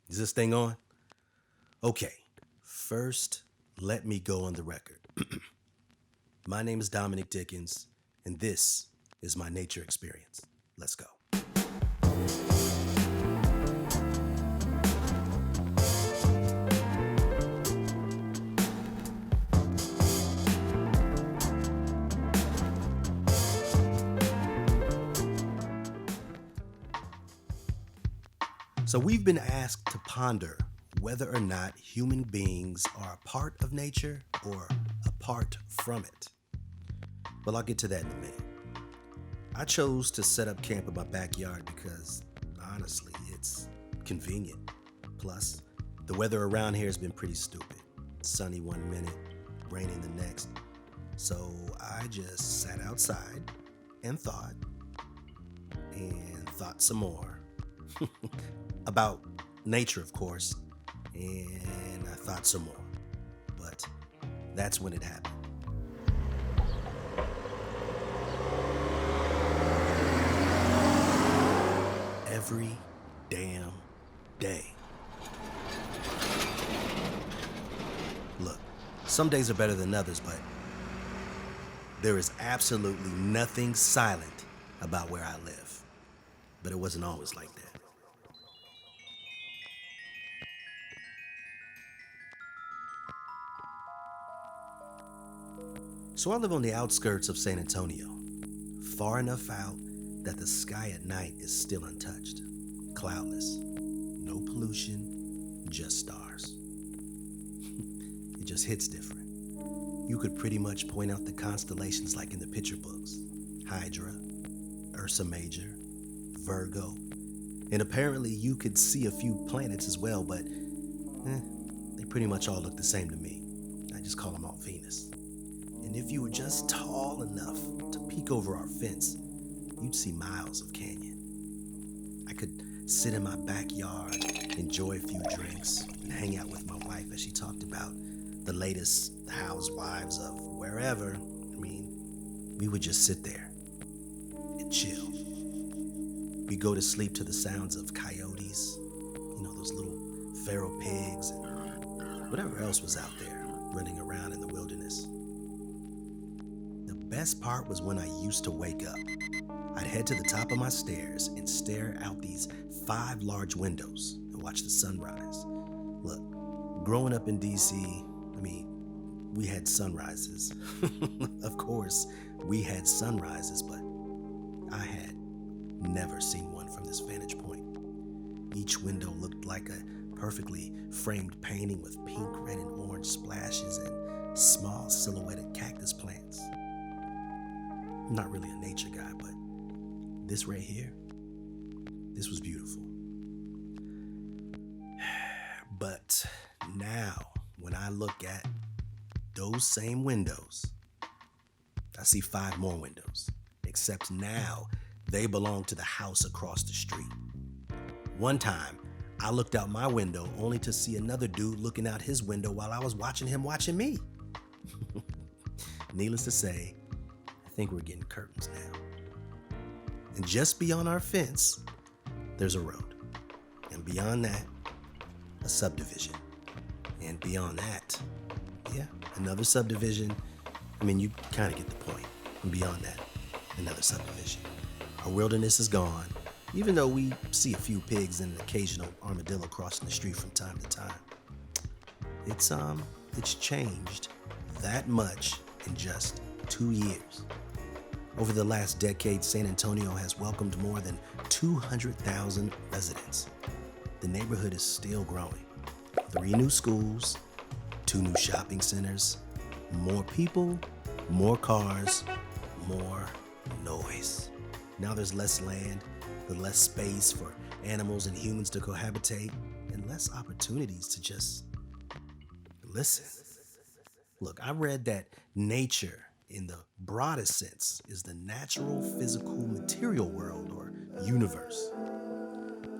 Is this thing on? Okay. First, let me go on the record. My name is Dominic Dickens, and this is my nature experience. Let's go. So, we've been asked to ponder whether or not human beings are a part of nature or apart from it. Well, I'll get to that in a minute. I chose to set up camp in my backyard because, honestly, it's convenient. Plus, the weather around here has been pretty stupid. Sunny one minute, raining the next. So I just sat outside and thought some more. About nature, of course, and I thought some more. But that's when it happened. Every damn day. Look, some days are better than others, but there is absolutely nothing silent about where I live. But it wasn't always like that. So I live on the outskirts of San Antonio, far enough out that the sky at night is still untouched, cloudless, no pollution, just stars. It just hits different. You could pretty much point out the constellations like in the picture books: Hydra, Ursa Major, Virgo, and apparently you could see a few planets as well, but they pretty much all look the same to me. I just call them all Venus. And if you were just tall enough to peek over our fence, you'd see miles of canyon. I could sit in my backyard, enjoy a few drinks, and hang out with my wife as she talked about the latest housewives of wherever. We would just sit there and chill. We go to sleep to the sounds of coyotes, those little feral pigs, and whatever else was out there running around in the wilderness. The best part was when I used to wake up. I'd head to the top of my stairs and stare out these 5 large windows and watch the sunrise. Look, growing up in DC, we had sunrises. Of course, we had sunrises, but I had never seen one from this vantage point. Each window looked like a perfectly framed painting with pink, red, and orange splashes and small silhouetted cactus plants. I'm not really a nature guy, but this right here, this was beautiful. But now, when I look at those same windows, I see 5 more windows, except now they belong to the house across the street. One time, I looked out my window only to see another dude looking out his window while I was watching him watching me. Needless to say, I think we're getting curtains now. And just beyond our fence, there's a road. And beyond that, a subdivision. And beyond that, another subdivision. You kind of get the point. And beyond that, another subdivision. Our wilderness is gone, even though we see a few pigs and an occasional armadillo crossing the street from time to time. It's changed that much in just 2 years. Over the last decade, San Antonio has welcomed more than 200,000 residents. The neighborhood is still growing. 3 new schools, 2 new shopping centers, more people, more cars, more noise. Now there's less land, and less space for animals and humans to cohabitate, and less opportunities to just listen. Look, I read that nature, in the broadest sense, is the natural, physical, material world or universe.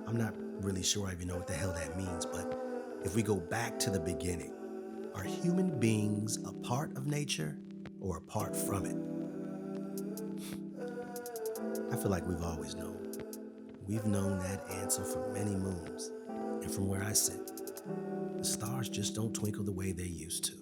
I'm not really sure I even know what the hell that means, but if we go back to the beginning, are human beings a part of nature or apart from it? I feel like we've always known. We've known that answer for many moons. And from where I sit, the stars just don't twinkle the way they used to.